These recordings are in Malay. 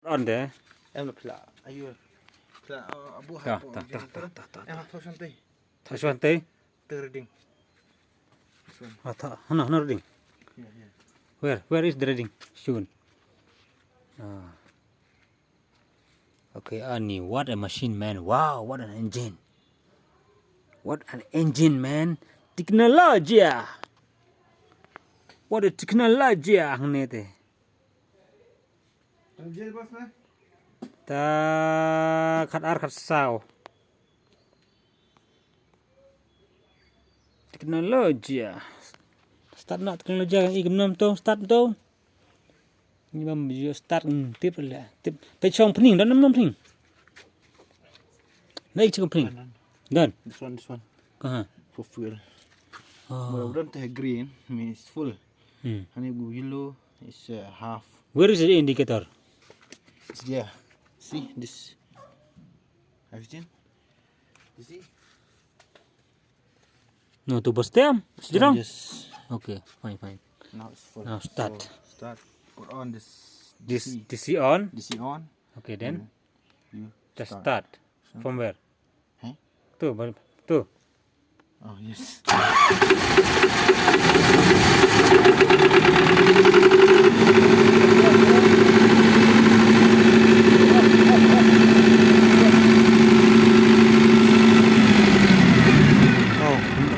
On there. Em là pla, ayo. Pla abu Ya, hapo. tak. Em hapus santai. Touch one thing. Terding. This one. No reading. Yeah. Where is the reading? Soon. Okay, Ani, what a machine, man. Wow, what an engine. What an engine, man. Technologia. What a technologia. Angel bos na? Ta kat sao. Technologia. Start nak teknologia kan ikam nam tu start tu. Ni bam video start tip lah. Tip tai chong pening dan nam pening. Naik chong pening. Dan. This one. Aha. For fuel. Oh. Mudah-mudahan teh green means full. Hmm. Hani go yellow is half. Where is the indicator? It's there. See this. Have you seen? You see? No, tu bos tem. Sejauh. Yes. Okay, fine. Now it's full. Now start. So, start. Put on this. DC on. DC on. Okay, then You just start. From where? Huh? Tu. Oh yes.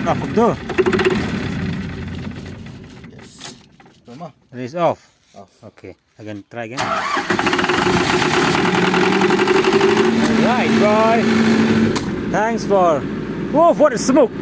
Off tu. Yes. Mama. It is off. Off. Okay, again, try again. Alright, boy. Thanks for. Whoa, what a smoke!